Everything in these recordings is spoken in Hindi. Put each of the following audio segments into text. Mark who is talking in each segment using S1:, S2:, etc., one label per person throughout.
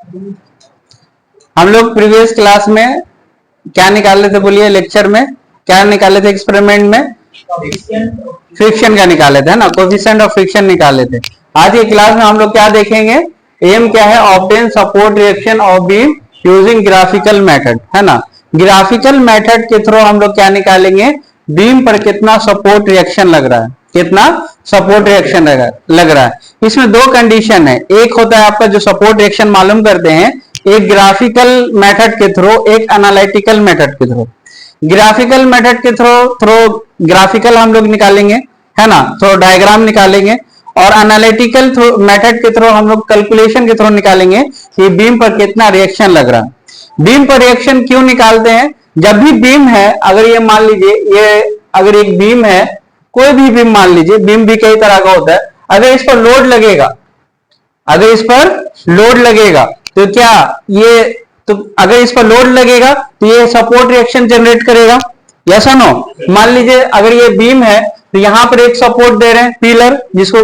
S1: हम लोग प्रीवियस क्लास में क्या निकाले थे, बोलिए, लेक्चर में क्या निकाले थे, एक्सपेरिमेंट में फ्रिक्शन का निकाले थे ना, कोफिशिएंट ऑफ फ्रिक्शन निकाले थे। आज की क्लास में हम लोग क्या देखेंगे, एम क्या है, obtain support reaction of beam using graphical method, है ना। ग्राफिकल मेथड के थ्रू हम लोग क्या निकालेंगे, बीम पर कितना सपोर्ट रिएक्शन लग रहा है, कितना सपोर्ट रिएक्शन लग रहा है। इसमें दो कंडीशन है, एक होता है आपका जो सपोर्ट रिएक्शन मालूम करते हैं, एक ग्राफिकल मेथड के थ्रू, एक एनालिटिकल मेथड के थ्रू। ग्राफिकल मेथड के थ्रू ग्राफिकल हम लोग निकालेंगे, है ना, थ्रू डायग्राम निकालेंगे, और एनालिटिकल मेथड के थ्रू हम लोग कैलकुलेशन के थ्रू निकालेंगे कि बीम पर कितना रिएक्शन लग रहा है। बीम पर रिएक्शन क्यों निकालते हैं, जब भी बीम है, अगर ये मान लीजिए, ये अगर एक बीम है, कोई भी बीम मान लीजिए, बीम भी कई तरह का होता है, अगर इस पर लोड लगेगा, अगर इस पर लोड लगेगा तो क्या ये, तो अगर इस पर लोड लगेगा तो ये सपोर्ट रिएक्शन जनरेट करेगा, यस और नो। मान लीजिए अगर ये बीम है तो यहां पर एक सपोर्ट दे रहे हैं, पिलर, जिसको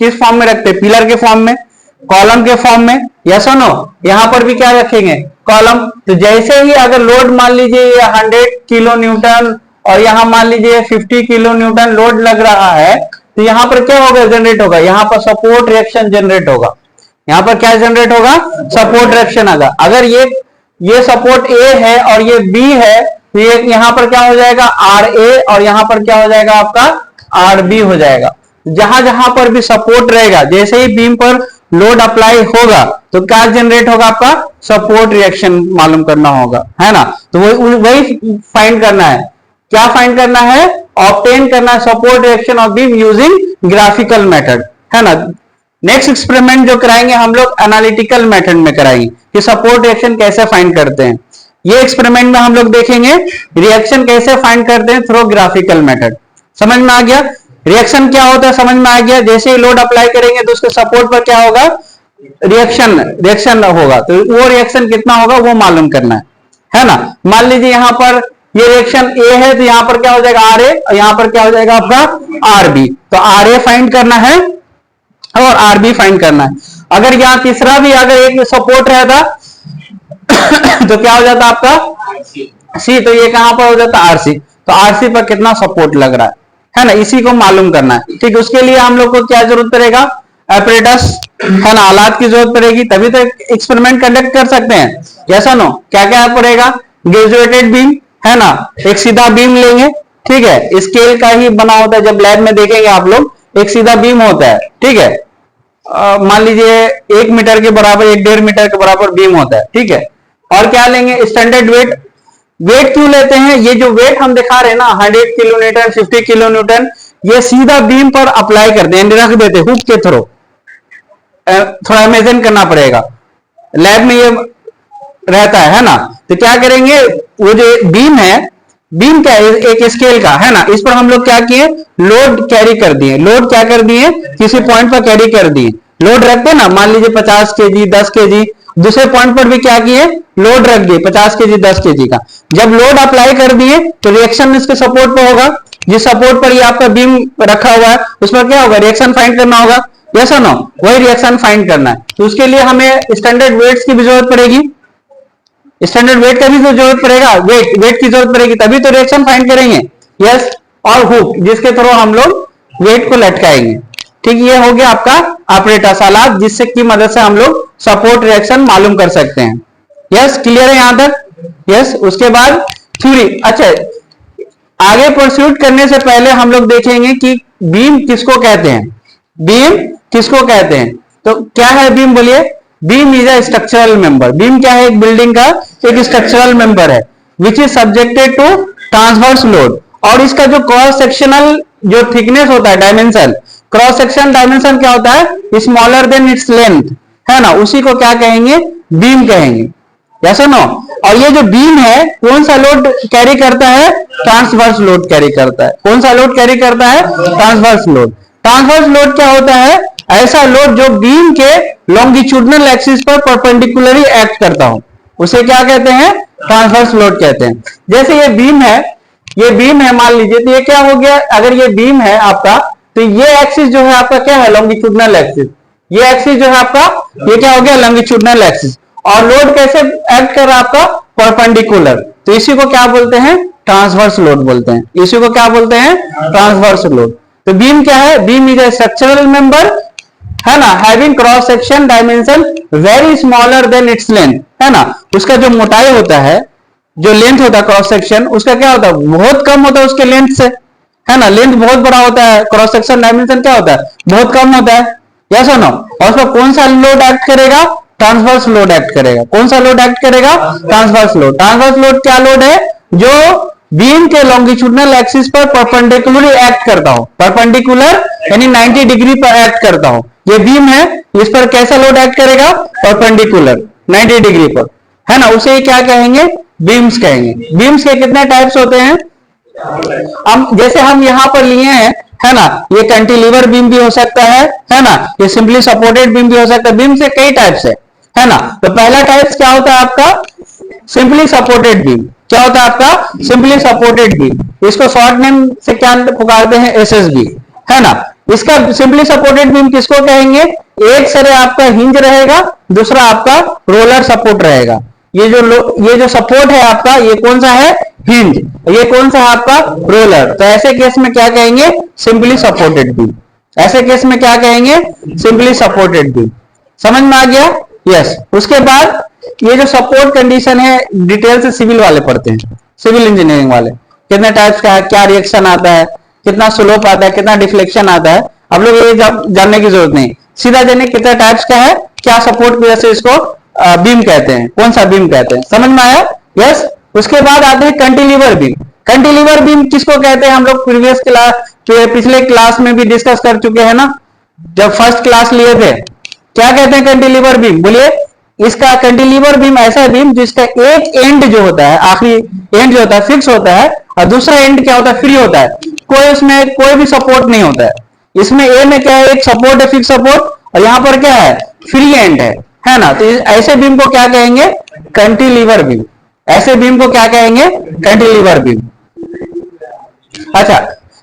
S1: किस फॉर्म में रखते हैं, पिलर के फॉर्म में, कॉलम के फॉर्म में, यस और नो। यहां पर भी क्या रखेंगे, कॉलम। तो जैसे ही अगर लोड मान लीजिए ये 100 किलो न्यूटन और यहां मान लीजिए 50 किलो न्यूटन लोड लग रहा है, तो यहां पर क्या होगा, जनरेट होगा, यहां पर सपोर्ट रिएक्शन जनरेट होगा। यहां पर क्या जनरेट होगा, सपोर्ट रिएक्शन होगा। अगर ये सपोर्ट ए है और ये बी है, तो ये यहां पर क्या हो जाएगा, आर ए, और यहां पर क्या हो जाएगा आपका, आर बी हो जाएगा। जहां जहां पर भी सपोर्ट रहेगा, जैसे ही बीम पर लोड अप्लाई होगा तो क्या जनरेट होगा, आपका सपोर्ट रिएक्शन मालूम करना होगा, है ना। तो वही फाइंड करना है, क्या फाइंड करना है, ऑब्टेन करना है support reaction of beam using graphical method, है ना। नेक्स्ट एक्सपेरिमेंट जो कराएंगे हम लोग एनालिटिकल मेथड में कराएंगे कि सपोर्ट रिएक्शन कैसे फाइंड करते हैं। ये एक्सपेरिमेंट में हम लोग देखेंगे रिएक्शन कैसे फाइंड करते हैं थ्रू ग्राफिकल मेथड। समझ में आ गया, रिएक्शन क्या होता है समझ में आ गया। जैसे ही लोड अप्लाई करेंगे तो उसके सपोर्ट पर क्या होगा, रिएक्शन होगा, तो वो रिएक्शन कितना होगा वो मालूम करना है ना। मान लीजिए यहां पर ये रिएक्शन ए है, तो यहां पर क्या हो जाएगा, आर ए, और यहां पर क्या हो जाएगा आपका आर बी। तो आर ए फाइंड करना है और आर बी फाइंड करना है। अगर यहां तीसरा भी अगर एक सपोर्ट रहता तो क्या हो जाता आपका सी, तो ये कहां पर हो जाता आरसी। तो आरसी पर कितना सपोर्ट लग रहा है ना, इसी को मालूम करना है। ठीक, उसके लिए हम लोग को क्या जरूरत पड़ेगा, एपरेटस, है ना, आलात की जरूरत पड़ेगी, तभी तो एक्सपेरिमेंट कंडक्ट कर सकते हैं, जैसा नो। क्या क्या पड़ेगा, ग्रेजुएटेड बीम, है ना, एक सीधा बीम लेंगे, ठीक है, स्केल का ही बना होता है, जब लैब में देखेंगे आप लोग, एक सीधा बीम होता है, ठीक है, मान लीजिए 1 मीटर के बराबर, 1.5 मीटर के बराबर बीम होता है, ठीक है। और क्या लेंगे, स्टैंडर्ड वेट। वेट क्यों लेते हैं, ये जो वेट हम दिखा रहे हैं ना, 100 किलो न्यूटन, 50 किलो न्यूटन, ये सीधा बीम पर अप्लाई करते हैं, रख देते हुक के थ्रू। थोड़ा इमेजिन करना पड़ेगा, लैब में ये रहता है ना। तो क्या करेंगे, वो जो बीम है, बीम क्या है, एक स्केल का, है ना, इस पर हम लोग क्या किए, लोड कैरी कर दिए, लोड क्या कर दिए, किसी पॉइंट पर कैरी कर दिए, लोड रखते ना, मान लीजिए 50 केजी, 10 केजी, दूसरे पॉइंट पर भी क्या किए, लोड रख दिए 50 केजी, 10 केजी का। जब लोड अप्लाई कर दिए तो रिएक्शन इसके सपोर्ट पर होगा, जिस सपोर्ट पर ये आपका बीम रखा हुआ है उस पर क्या होगा, रिएक्शन फाइंड करना होगा, यस और नो, वही रिएक्शन फाइंड करना है। तो उसके लिए हमें स्टैंडर्ड वेट्स की भी जरूरत पड़ेगी, स्टैंडर्ड वेट का भी तो जरूरत पड़ेगा, वेट की जरूरत पड़ेगी, तभी तो रिएक्शन फाइंड करेंगे, यस। और हुक, जिसके थ्रू हम लोग वेट को लटकाएंगे। ठीक, ये हो गया आपका ऑपरेटर आलात, जिससे की मदद से हम लोग सपोर्ट रिएक्शन मालूम कर सकते हैं। यस, क्लियर है यहां तक, यस। उसके बाद थ्योरी, अच्छा, आगे प्रोसीड करने से पहले हम लोग देखेंगे कि बीम किसको कहते हैं, बीम किसको कहते हैं। तो क्या है बीम, बोलिए। Beam is a structural member. Beam क्या है, एक बिल्डिंग का एक स्ट्रक्चरल मेंबर है, which is subjected to transverse load. और इसका जो क्रॉस सेक्शनल जो थिकनेस होता है, डायमेंशन, क्रॉस सेक्शन डायमेंशन क्या होता है, स्मॉलर देन इट्स लेंथ, है ना, उसी को क्या कहेंगे, बीम कहेंगे, यस और नो। और ये जो बीम है कौन सा लोड कैरी करता है, ट्रांसवर्स लोड कैरी करता है। कौन सा लोड कैरी करता है, ट्रांसवर्स लोड। ट्रांसवर्स लोड क्या होता है, ऐसा लोड जो बीम के लॉन्गिट्यूडनल एक्सिस पर परपेंडिकुलरली एक्ट करता हो, उसे क्या कहते हैं, ट्रांसवर्स लोड कहते हैं। जैसे ये बीम है, ये बीम है मान लीजिए, तो ये क्या हो गया, अगर ये बीम है आपका, तो ये एक्सिस जो है आपका क्या है, लॉन्गिट्यूडनल एक्सिस। ये एक्सिस जो है आपका, ये क्या हो गया, लॉन्गिट्यूडनल एक्सिस। और लोड कैसे एक्ट कर रहा है आपका, परपेंडिकुलर, तो इसी को क्या बोलते हैं, ट्रांसवर्स लोड बोलते हैं, इसी को क्या बोलते हैं, ट्रांसवर्स लोड। तो बीम क्या है, beam is a structural member, है ना, having cross section dimension very smaller than its length, है ना, उसका जो मोटाई होता है, जो लेंथ होता है क्रॉस सेक्शन, उसका क्या होता है, बहुत कम होता है उसके लेंथ से, है ना, लेंथ बहुत बड़ा होता है, क्रॉस सेक्शन डायमेंशन क्या होता है, बहुत कम होता है, यस और नो। और उसमें कौन सा लोड एक्ट करेगा, ट्रांसवर्स लोड एक्ट करेगा, कौन सा लोड एक्ट करेगा, ट्रांसवर्स लोड। ट्रांसवर्स लोड क्या लोड है, जो बीम के लॉन्गिट्यूडनल एक्सिस पर परपेंडिकुलरली एक्ट करता हो, परपेंडिकुलर यानी 90 डिग्री पर एक्ट करता हो। ये बीम है, इस पर कैसा लोड एक्ट करेगा, परपेंडिकुलर 90 डिग्री पर, है ना, उसे क्या कहेंगे, बीम्स कहेंगे। बीम्स के कितने टाइप्स होते हैं, हम जैसे हम यहां पर लिए हैं, है ना, ये कैंटिलीवर बीम भी हो सकता है ना, ये सिंपली सपोर्टेड बीम भी हो सकता है, बीम से कई टाइप्स है ना। तो पहला टाइप क्या होता है आपका, सिंपली सपोर्टेड बीम, क्या होता है आपका, सिंपली सपोर्टेड बीम, इसको शॉर्ट नेम से क्या पुकारते हैं, एसएसबी, है ना। इसका सिंपली सपोर्टेड बीम किसको कहेंगे, एक सिरे आपका हिंज रहेगा, दूसरा आपका रोलर सपोर्ट रहेगा। ये जो सपोर्ट है आपका, ये कौन सा है, हिंज, ये कौन सा है आपका, रोलर। तो ऐसे केस में क्या कहेंगे, सिंपली सपोर्टेड बीम, ऐसे केस में क्या कहेंगे, सिंपली सपोर्टेड बीम। समझ में आ गया, यस। उसके बाद ये जो सपोर्ट कंडीशन है, डिटेल से सिविल वाले पढ़ते हैं, सिविल इंजीनियरिंग वाले, कितने टाइप्स का है, क्या रिएक्शन आता है, कितना स्लोप आता है, कितना डिफ्लेक्शन आता है, अब लोग ये जानने की जरूरत नहीं, सीधा जाने कितने टाइप्स का है, क्या सपोर्ट की वजह से इसको बीम कहते हैं, कौन सा बीम कहते हैं, समझ में आया, यस। उसके बाद आते हैं कैंटिलीवर बीम। कैंटिलीवर बीम किसको कहते हैं, हम लोग प्रीवियस क्लास, पिछले क्लास में भी डिस्कस कर चुके हैं ना, जब फर्स्ट क्लास लिए थे। क्या कहते हैं कैंटिलीवर बीम, बोलिए। इसका कैंटिलीवर बीम ऐसा बीम जिसका एक एंड जो होता है, आखिरी एंड जो होता है फिक्स होता है, और दूसरा एंड क्या होता है, फ्री होता है, कोई उसमें कोई भी सपोर्ट नहीं होता है। इसमें ए में क्या है, एक सपोर्ट है, फिक्स सपोर्ट, और यहां पर क्या है, फ्री एंड है ना। तो ऐसे बीम को क्या कहेंगे, कैंटिलीवर बीम, ऐसे बीम को क्या कहेंगे, कैंटिलीवर बीम। अच्छा,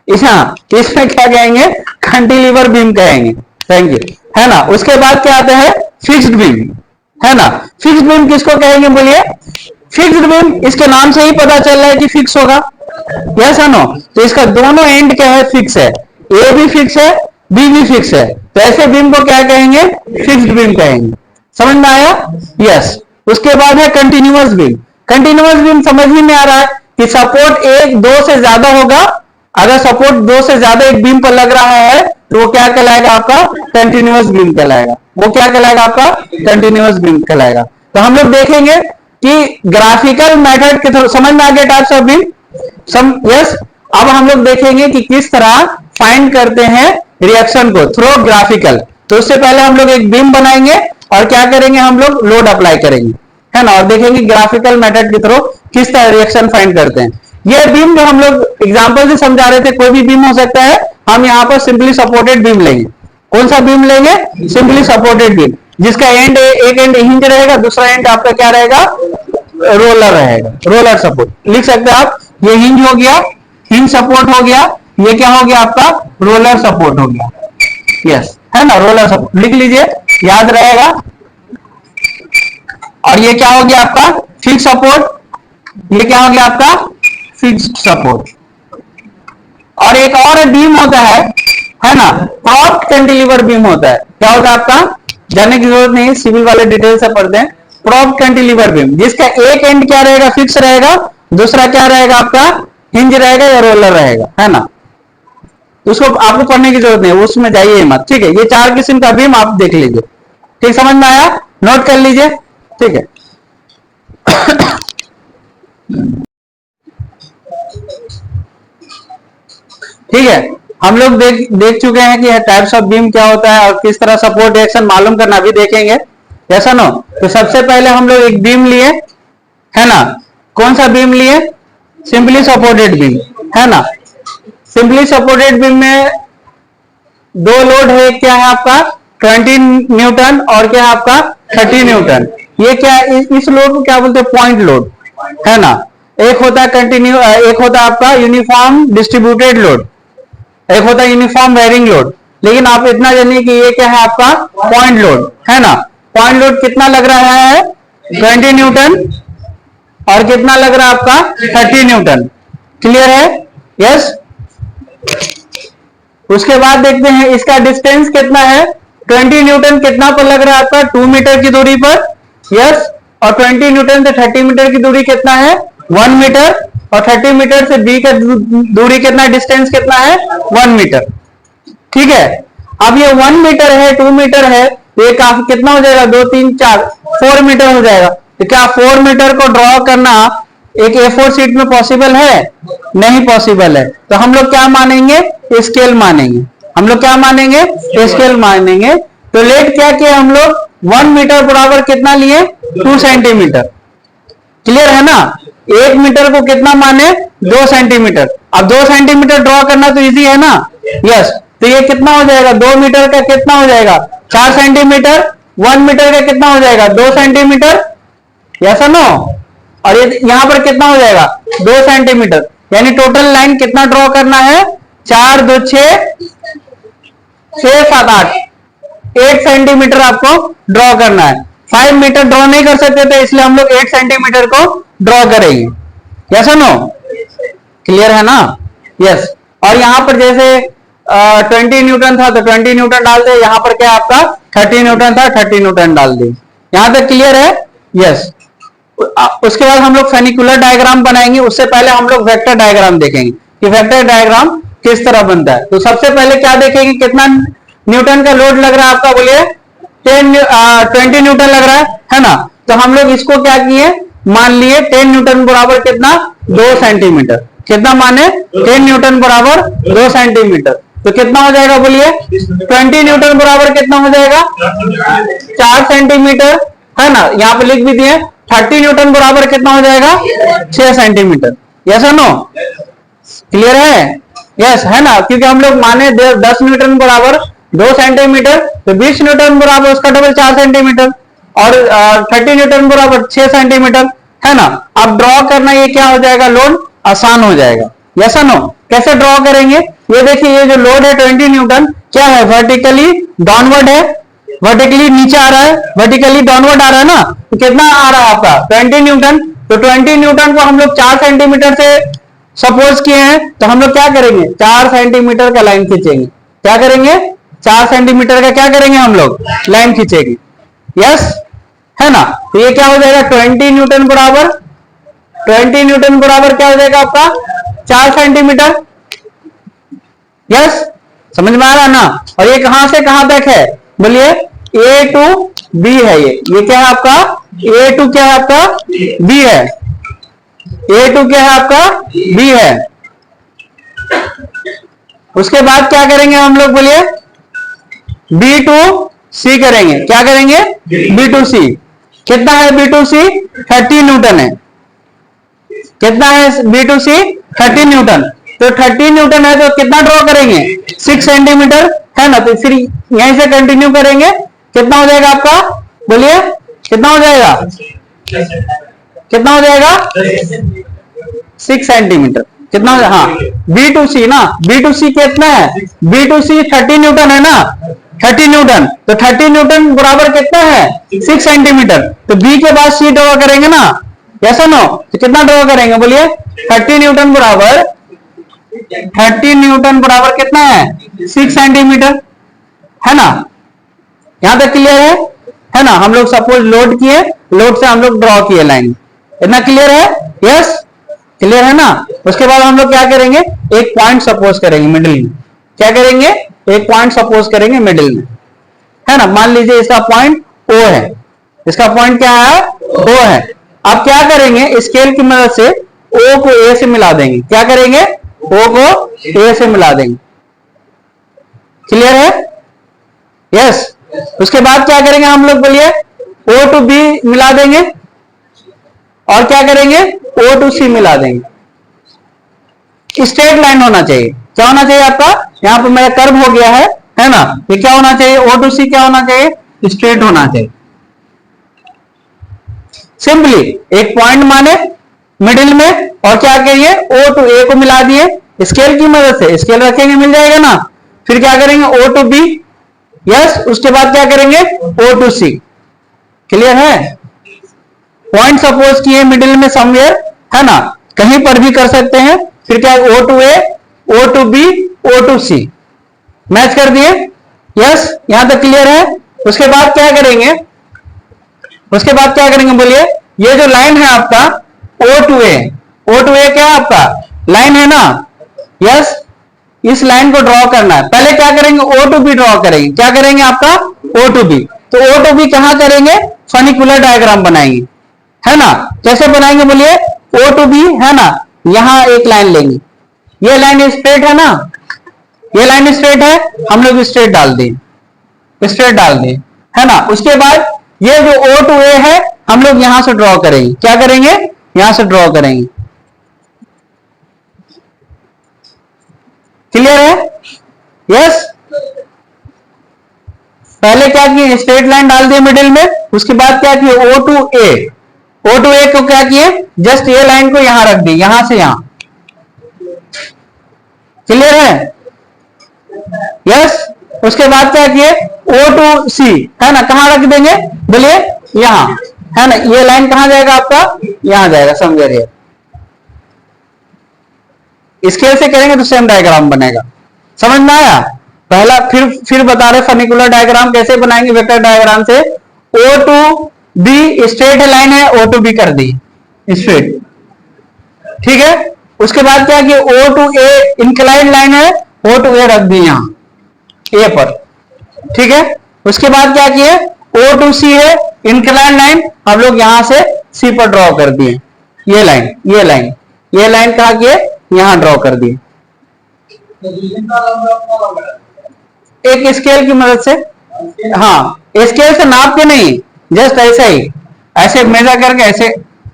S1: इसमें क्या कहेंगे, कैंटिलीवर बीम कहेंगे, थैंक यू, है ना। उसके बाद क्या आता है, फिक्स्ड बीम, है ना। फिक्स्ड बीम किसको कहेंगे, बोलिए। फिक्स्ड बीम, इसके नाम से ही पता चल रहा है कि फिक्स होगा, यस नो। तो इसका दोनों एंड क्या है, फिक्स है, ए भी फिक्स है, बी भी फिक्स है, तो ऐसे बीम को क्या कहेंगे, फिक्स्ड बीम कहेंगे। समझ में आया, यस। उसके बाद है कंटिन्यूअस बीम। कंटिन्यूअस बीम समझ में आ रहा है कि सपोर्ट एक दो से ज्यादा होगा, अगर सपोर्ट दो से ज्यादा एक बीम पर लग रहा है तो वो क्या कहलाएगा, आपका कंटिन्यूअस बीम कहलाएगा, वो क्या कहलाएगा, आपका कंटिन्यूअस बीम कहलाएगा। तो हम लोग देखेंगे कि ग्राफिकल मेथड के थ्रू, समझ में आ गया टाइप्स ऑफ बीम, यस। अब हम लोग देखेंगे कि किस तरह फाइंड करते हैं रिएक्शन को थ्रू ग्राफिकल। तो उससे पहले हम लोग एक बीम बनाएंगे और क्या करेंगे, हम लोग लोड अप्लाई करेंगे, है ना, और देखेंगे ग्राफिकल मेथड के थ्रू किस तरह रिएक्शन फाइंड करते हैं। ये बीम जो हम लोग एग्जांपल से समझा रहे थे, कोई भी बीम हो सकता है, हम यहाँ पर सिंपली सपोर्टेड बीम लेंगे। कौन सा बीम लेंगे, सिंपली सपोर्टेड बीम, जिसका एंड एक एंड हिंज रहेगा, दूसरा एंड आपका क्या रहेगा, रोलर रहेगा, रोलर सपोर्ट लिख सकते हैं आप। ये हिंज हो गया, हिंज सपोर्ट हो गया, ये क्या हो गया आपका, रोलर सपोर्ट हो गया, यस, है ना, रोलर सपोर्ट लिख लीजिए, याद रहेगा। और ये क्या हो गया आपका, फिक्स सपोर्ट, ये क्या हो गया आपका, फिक्स्ड सपोर्ट। और एक और बीम होता है ना, प्रॉप्ड कैंटिलीवर बीम होता है। क्या होता है आपका, जानने की जरूरत नहीं, सिविल वाले डिटेल से पढ़ते हैं। प्रॉप्ड कैंटिलीवर बीम, जिसका एक एंड क्या रहेगा, फिक्स रहेगा, दूसरा क्या रहेगा आपका, हिंज रहेगा या रोलर रहेगा, है ना। उसको आपको पढ़ने की जरूरत नहीं, उसमें जाइए मत, ठीक है। ये चार किस्म का बीम आप देख लीजिए, ठीक, समझ में आया, नोट कर लीजिए, ठीक है। ठीक है, हम लोग देख चुके हैं कि टाइप्स ऑफ बीम क्या होता है और किस तरह सपोर्ट रिएक्शन मालूम करना भी देखेंगे, ऐसा ना। तो सबसे पहले हम लोग एक बीम लिए, है ना, कौन सा बीम लिए, सिंपली सपोर्टेड बीम, है ना। सिंपली सपोर्टेड बीम में दो लोड है, क्या है आपका 20 न्यूटन और क्या है आपका 30 न्यूटन। ये क्या, इस लोड को क्या बोलते हैं, पॉइंट लोड, है ना। एक होता है कंटिन्यू, एक होता है आपका यूनिफॉर्म डिस्ट्रीब्यूटेड लोड, एक होता है यूनिफॉर्म वेरिंग लोड। लेकिन आप इतना जानिए कि ये क्या है आपका पॉइंट लोड, है ना। पॉइंट लोड कितना लग रहा है, 20 न्यूटन और कितना लग रहा है आपका 30 न्यूटन। क्लियर है? यस। उसके बाद देखते हैं इसका डिस्टेंस कितना है। 20 न्यूटन कितना पर लग रहा है आपका 2 मीटर की दूरी पर। यस। और 20 न्यूटन से 30 मीटर की दूरी कितना है 1 मीटर। और 30 मीटर से बी का दूरी कितना, डिस्टेंस कितना है 1 मीटर। ठीक है। अब ये 1 मीटर है 2 मीटर है तो ये काफी कितना हो जाएगा 2 3 4 4 मीटर हो जाएगा। तो क्या 4 मीटर को ड्रॉ करना एक A4 शीट में पॉसिबल है? नहीं पॉसिबल है। तो हम लोग क्या मानेंगे, स्केल मानेंगे। हम लोग क्या मानेंगे, स्केल मानेंगे। तो लेट क्या किया हम लोग 1 मीटर बराबर कितना लिए 2 सेंटीमीटर। क्लियर है ना? 1 मीटर को कितना माने 2 सेंटीमीटर। अब 2 सेंटीमीटर ड्रॉ करना तो इजी है ना। यस। तो ये कितना हो जाएगा 2 मीटर का कितना हो जाएगा 4 सेंटीमीटर। 1 मीटर का कितना हो जाएगा 2 सेंटीमीटर। Yes no. और ये यहां पर कितना हो जाएगा 2 सेंटीमीटर। यानी टोटल लाइन कितना ड्रॉ करना है 4 2 6 6 7 8 सेंटीमीटर आपको ड्रॉ करना है। 5 मीटर ड्रॉ नहीं कर सकते थे इसलिए हम लोग 8 सेंटीमीटर को ड्रॉ करेंगे। Yes no. क्लियर है ना? यस। और यहां पर जैसे 20 न्यूटन था तो 20 न्यूटन डाल दे। यहां पर क्या आपका 30 न्यूटन था 30 न्यूटन डाल दे। यहां तक क्लियर है? यस। उसके बाद हम लोग फेनिकुलर डायग्राम बनाएंगे। उससे पहले हम लोग वेक्टर डायग्राम देखेंगे कि वेक्टर डायग्राम किस तरह बनता है। तो सबसे पहले क्या देखेंगे, कितना न्यूटन का लोड लग रहा है आपका, बोलिए 20 न्यूटन लग रहा है ना। तो हम लोग इसको क्या किए, मान लिए 10 न्यूटन बराबर कितना 2 सेंटीमीटर। कितना माने 10 न्यूटन बराबर 2 सेंटीमीटर। तो कितना हो जाएगा बोलिए 20 न्यूटन बराबर कितना हो जाएगा 4 सेंटीमीटर है ना। यहाँ पे लिख भी दिए 30 न्यूटन बराबर कितना हो जाएगा 6 सेंटीमीटर। यस और नो? क्लियर है? यस है ना। क्योंकि हम लोग माने 10 न्यूटन बराबर 2 सेंटीमीटर तो 20 न्यूटन बराबर उसका डबल 4 सेंटीमीटर और 30 न्यूटन बराबर 6 सेंटीमीटर है ना। अब ड्रॉ करना ये क्या हो जाएगा, लोड आसान हो जाएगा। यस और नो? कैसे ड्रॉ करेंगे, ये देखिए ये जो लोड है 20 न्यूटन क्या है, वर्टिकली डाउनवर्ड है, वर्टिकली नीचे आ रहा है, वर्टिकली डाउनवर्ड आ रहा है ना। तो कितना आ रहा है आपका 20 न्यूटन। तो 20 न्यूटन को हम लोग 4 सेंटीमीटर से सपोज किए हैं तो हम लोग क्या करेंगे 4 सेंटीमीटर का लाइन खींचेंगे। क्या करेंगे 4 सेंटीमीटर का क्या करेंगे हम लोग लाइन खींचेंगे। यस है ना। तो ये क्या हो जाएगा 20 न्यूटन बराबर 20 न्यूटन बराबर क्या हो जाएगा आपका 4 सेंटीमीटर। यस समझ में आ रहा है ना। और ये कहां से कहां तक है बोलिए A टू B है। ये क्या है आपका A टू क्या है आपका B है। A टू क्या है आपका B है। उसके बाद क्या करेंगे हम लोग बोलिए B टू C करेंगे। क्या करेंगे B टू C। कितना है B टू C 30 न्यूटन है। कितना है B टू C 30 न्यूटन। तो 30 न्यूटन है तो कितना ड्रॉ करेंगे 6 सेंटीमीटर है ना। तो फिर यहीं से कंटिन्यू करेंगे। कितना हो जाएगा आपका बोलिए कितना हो जाएगा कितना हो जाएगा 6 सेंटीमीटर। कितना हो जाएगा हाँ B टू C ना। B टू C कितना है B टू C 30 न्यूटन है ना 30 न्यूटन। तो 30 न्यूटन बराबर कितना है 6 सेंटीमीटर। तो B के बाद C ड्रॉ करेंगे ना। Yes no. तो कितना ड्रॉ करेंगे बोलिए 30 न्यूटन बराबर 30 न्यूटन बराबर कितना है 6 सेंटीमीटर है ना। यहां तक क्लियर है ना। हम लोग सपोज लोड किए, लोड से हम लोग ड्रॉ किए लाइन। इतना क्लियर है? यस क्लियर है ना। उसके बाद हम लोग क्या करेंगे एक पॉइंट सपोज करेंगे मिडिल में। क्या करेंगे एक पॉइंट सपोज करेंगे मिडिल में है ना। मान लीजिए इसका पॉइंट O है। इसका पॉइंट क्या है O है। अब क्या करेंगे स्केल की मदद से O को A से मिला देंगे। क्या करेंगे O को A से मिला देंगे। क्लियर है? यस। उसके बाद क्या करेंगे हम लोग बोलिए O टू B मिला देंगे और क्या करेंगे O टू C मिला देंगे। स्ट्रेट लाइन होना चाहिए। क्या होना चाहिए आपका यहां पर मेरा कर्व हो गया है ना। ये क्या होना चाहिए O टू C क्या होना चाहिए स्ट्रेट होना चाहिए। सिंपली एक पॉइंट माने मिडिल में और क्या करिए O टू A को मिला दिए स्केल की मदद से। स्केल रखेंगे मिल जाएगा ना। फिर क्या करेंगे O टू B। यस। उसके बाद क्या करेंगे O टू C। क्लियर है? पॉइंट सपोज किए मिडिल में समवेयर, है ना, कहीं पर भी कर सकते हैं। फिर क्या O to A, O to B, O to C match कर दिए। यस, यहां तक क्लियर है। उसके बाद क्या करेंगे, उसके बाद क्या करेंगे बोलिए, ये जो लाइन है आपका O to A, O to A क्या है आपका लाइन है ना। यस, इस लाइन को ड्रॉ करना है। पहले क्या करेंगे, O to B ड्रॉ करेंगे। क्या करेंगे आपका O to B। तो O to B कहां करेंगे, फनिकुलर डायग्राम बनाएंगे, है ना। कैसे बनाएंगे बोलिए, O to B है ना, यहां एक लाइन लेंगे, ये लाइन स्ट्रेट है ना, ये लाइन स्ट्रेट है, हम लोग स्ट्रेट डाल दें, स्ट्रेट डाल दें, है ना। उसके बाद ये जो O to A है हम लोग यहां से ड्रॉ करेंगे। क्या करेंगे, यहां से ड्रॉ करेंगे। क्लियर है। यस, पहले क्या किए, स्ट्रेट लाइन डाल दिए मिडिल में। उसके बाद क्या किए, O to A, O to A को क्या किए, जस्ट ये लाइन को यहां रख दी, यहां से यहां। क्लियर है। यस, उसके बाद क्या किए, O to C, है ना, कहां रख देंगे बोलिए, यहां, है ना। ये लाइन कहां जाएगा आपका, यहां जाएगा समवेयर हियर। स्केल से करेंगे तो सेम डायग्राम बनेगा। समझ में आया। पहला फिर बता रहे फनिकुलर डायग्राम कैसे बनाएंगे, वेक्टर डायग्राम से। O to B straight line है, O to B कर दी स्ट्रेट, ठीक है। उसके बाद क्या किया, O to A inclined line है, O to A रख दी यहां ए पर, ठीक है। उसके बाद क्या किए, O to C है इंक्लाइंड लाइन, हम लोग यहां से C पर ड्रॉ कर दिए। ये लाइन, ये लाइन, ये लाइन कहा किए, यहां ड्रॉ कर दिए एक स्केल की मदद से। हाँ, स्केल से नाप के नहीं, जस्ट ऐसे ही, ऐसे मेजर करके ऐसे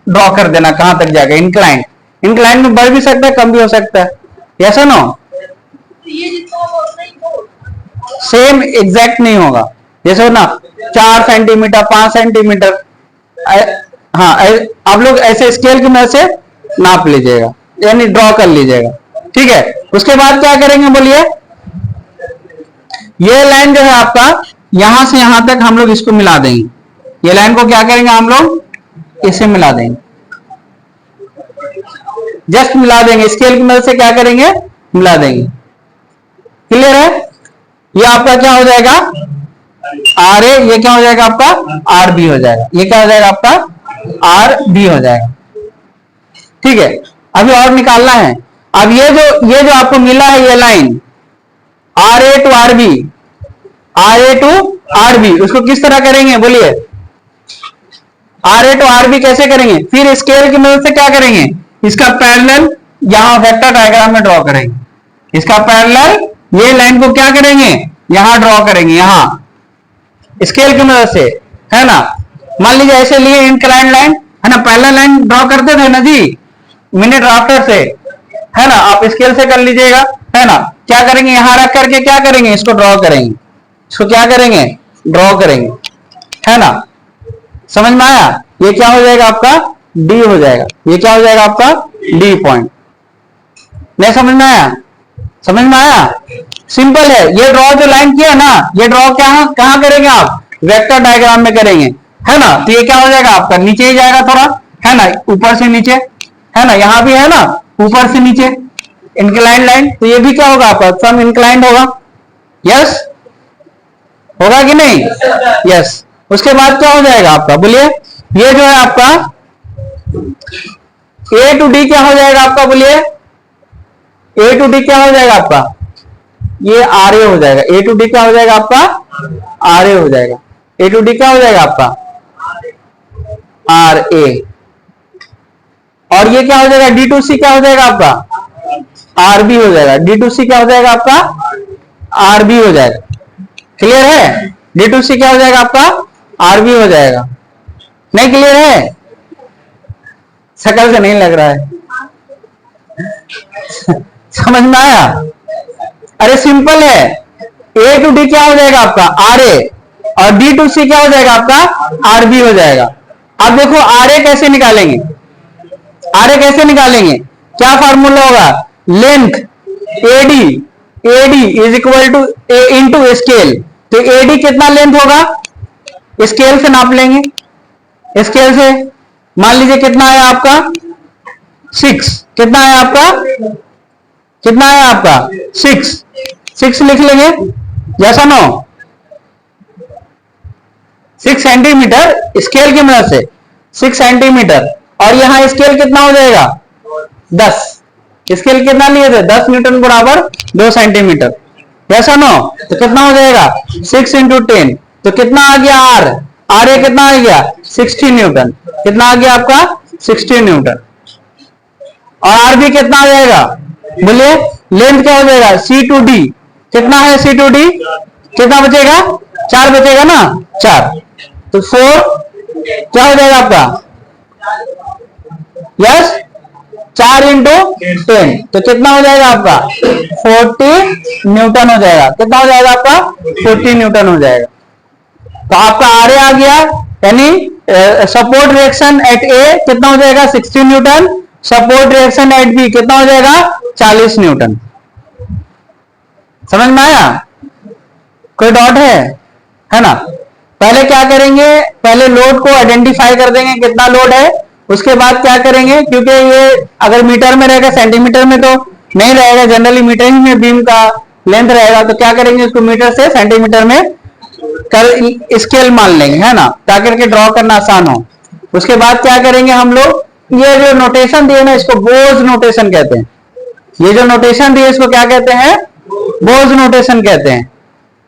S1: ड्रॉ कर देना कहां तक जाएगा। इंक्लाइन, इंक्लाइन में बढ़ भी सकता है, कम भी हो सकता है। यस नो, सेम एग्जैक्ट नहीं होगा। जैसे ना 4 सेंटीमीटर 5 सेंटीमीटर, हाँ आप लोग ऐसे स्केल की मदद से नाप लीजिएगा, यानी ड्रॉ कर लीजिएगा, ठीक है। उसके बाद क्या करेंगे बोलिए, ये लाइन जो है आपका यहां से यहां तक हम लोग इसको मिला देंगे। ये लाइन को क्या करेंगे हम लोग, इसे मिला देंगे, जस्ट मिला देंगे, स्केल की मदद से क्या करेंगे, मिला देंगे। क्लियर है। ये आपका क्या हो जाएगा, आर ए, ये क्या हो जाएगा आपका आर बी हो जाएगा, ये क्या हो जाएगा आपका आर बी हो जाएगा, ठीक है। अभी और निकालना है। अब ये जो आपको मिला है ये line R A to R B, R A to R B, उसको किस तरह करेंगे बोलिए, R A to R B कैसे करेंगे। फिर स्केल की मदद से क्या करेंगे, इसका पैरेलल यहां वेक्टर डायग्राम में ड्रॉ करेंगे। इसका पैरेलल ये लाइन को क्या करेंगे, यहां ड्रॉ करेंगे, यहां स्केल की मदद से, है ना। मान लीजिए ऐसे लिए इंक्लाइन लाइन, है ना, पैरेलल लाइन ड्रॉ करते थे ना जी मिनी ड्राफ्टर से, है ना। आप स्केल से कर लीजिएगा, है ना। क्या करेंगे, यहां रख करके क्या करेंगे, इसको ड्रॉ करेंगे, इसको क्या करेंगे, ड्रॉ करेंगे, है ना। समझ में आया। ये क्या हो जाएगा आपका डी हो जाएगा, ये क्या हो जाएगा आपका डी पॉइंट। नहीं समझ में आया, समझ में आया। सिंपल है। ये ड्रॉ जो लाइन किया ना, ये ड्रॉ कहां करेंगे आप, वेक्टर डायग्राम में करेंगे, है ना। तो ये क्या हो जाएगा आपका नीचे ही जाएगा थोड़ा, है ना, ऊपर से नीचे, है ना, यहां भी है ना, ऊपर से नीचे इंक्लाइंड लाइन, तो ये भी क्या होगा आपका सम इंक्लाइंड होगा। यस होगा कि नहीं, यस। उसके बाद क्या हो जाएगा आपका बोलिए, ये जो है आपका ए टू डी क्या हो जाएगा आपका बोलिए, ए टू डी क्या हो जाएगा आपका, ये आर ए हो जाएगा। ए टू डी क्या हो जाएगा आपका आर ए हो जाएगा। ए टू डी क्या हो जाएगा आपका आर ए। और ये क्या हो जाएगा, डी टू सी क्या हो जाएगा आपका आर बी हो जाएगा। डी टू सी क्या हो जाएगा आपका आर बी हो जाएगा। क्लियर है। डी टू सी क्या हो जाएगा आपका आर बी हो जाएगा। नहीं क्लियर है, शकल से नहीं लग रहा है समझ में आया। अरे सिंपल है, ए टू डी क्या हो जाएगा आपका आर ए, और डी टू सी क्या हो जाएगा आपका आर बी हो जाएगा। अब देखो आर ए कैसे निकालेंगे, आर ए कैसे निकालेंगे, क्या फार्मूला होगा, length AD, AD is equal to A into scale. तो एडी कितना लेंथ होगा, स्केल से नाप लेंगे, स्केल से मान लीजिए कितना है आपका 6, कितना है आपका, कितना है आपका 6 लिख लेंगे, जैसा नो 6 सेंटीमीटर स्केल की मदद से 6 सेंटीमीटर, और यहां स्केल कितना हो जाएगा 10, स्केल कितना लिए थे 10 न्यूटन बराबर 2 सेंटीमीटर, ऐसा नो, तो कितना हो जाएगा 6 इंटू 10, तो कितना आ गया आर ए कितना आ गया 60 न्यूटन, कितना आ गया आपका 60 न्यूटन। और आर बी कितना आ जाएगा, बोलिए लेंथ क्या हो जाएगा सी टू डी, कितना है सी टू डी, कितना बचेगा 4 बचेगा ना 4, तो 4 क्या हो जाएगा आपका, यस 4 इंटू 10, तो कितना हो जाएगा आपका 40 न्यूटन हो जाएगा, कितना हो जाएगा आपका 40 न्यूटन हो जाएगा। तो आपका आर ए आ गया, यानी सपोर्ट रिएक्शन एट ए कितना हो जाएगा 60 newton, support reaction at B कितना हो जाएगा 40 न्यूटन। समझ में आया, कोई डाउट है ना। पहले क्या करेंगे, पहले लोड को आइडेंटिफाई कर देंगे कितना लोड है, उसके बाद क्या करेंगे, क्योंकि ये अगर मीटर में रहेगा सेंटीमीटर में तो नहीं रहेगा, जनरली मीटर ही में बीम का लेंथ रहेगा, तो क्या करेंगे इसको मीटर से सेंटीमीटर में कर स्केल मान लेंगे, है ना, ताकि के ड्रॉ करना आसान हो। उसके बाद क्या करेंगे हम लोग, ये जो नोटेशन दिए ना इसको बोज नोटेशन कहते हैं, ये जो नोटेशन दिए इसको क्या कहते हैं, बोज नोटेशन कहते हैं,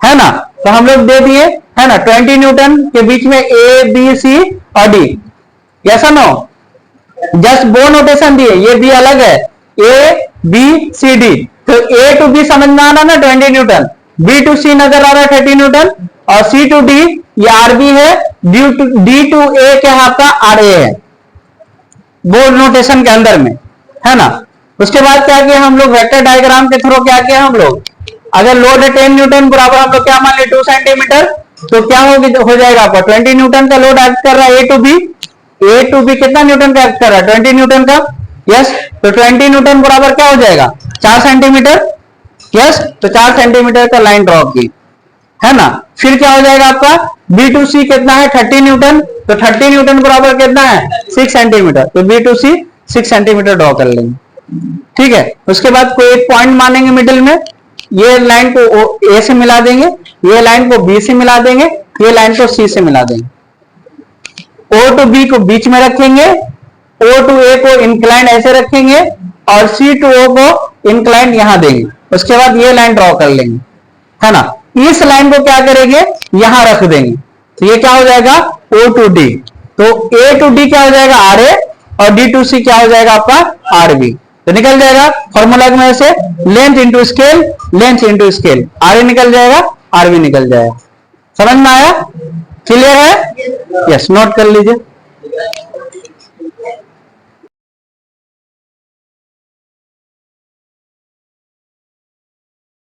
S1: है ना। तो हम लोग दे दिए, है ना, 20 न्यूटन के बीच में ए बी सी और डी, ऐसा नो, जस्ट बो नोटेशन दिए, ये बी अलग है, ए बी सी डी, तो ए टू बी समझ में आ रहा ना 20 न्यूटन, बी टू सी नजर आ रहा है 30 न्यूटन, और सी टू डी ये आर बी है, डी टू ए क्या है आपका आर ए है, बोर्ड नोटेशन के अंदर में, है ना। उसके बाद क्या किया हम लोग, वेक्टर डायग्राम के थ्रू क्या किया हम लोग, अगर लोड है 10 न्यूटन बराबर हम लोग क्या मान लिया 2 सेंटीमीटर, तो क्या हो जाएगा आपका 20 न्यूटन का लोड एक्ट कर रहा है ए टू बी कितना न्यूटन का एक्ट कर रहा है 20 न्यूटन का, यस, तो 20 न्यूटन बराबर क्या हो जाएगा 4 सेंटीमीटर, यस, तो 4 सेंटीमीटर का लाइन ड्रॉ की, है ना। फिर क्या हो जाएगा आपका बी टू सी कितना है 30 न्यूटन, तो 30 न्यूटन बराबर कितना है 6 सेंटीमीटर, तो B to C 6 centimetre draw कर लेंगे, ठीक है। उसके बाद कोई एक पॉइंट मानेंगे मिडिल में, ये लाइन को ए से मिला देंगे, ये लाइन को बी से मिला देंगे, ये लाइन को सी से मिला देंगे, ओ टू बी को बीच में रखेंगे, ओ टू ए को इंक्लाइन ऐसे रखेंगे, और सी टू ओ को इंक्लाइन यहां देंगे। उसके बाद ये लाइन ड्रॉ कर लेंगे, है ना। इस लाइन को क्या करेंगे यहां रख देंगे, तो ये क्या हो जाएगा ओ टू डी, तो ए टू डी क्या हो जाएगा आर ए, और डी टू सी क्या हो जाएगा आपका आर बी, तो निकल जाएगा फॉर्मूला में से length into scale, length into scale, R A निकल जाएगा आर बी निकल जाएगा। समझ में आया, क्लियर है, यस, नोट कर लीजिए।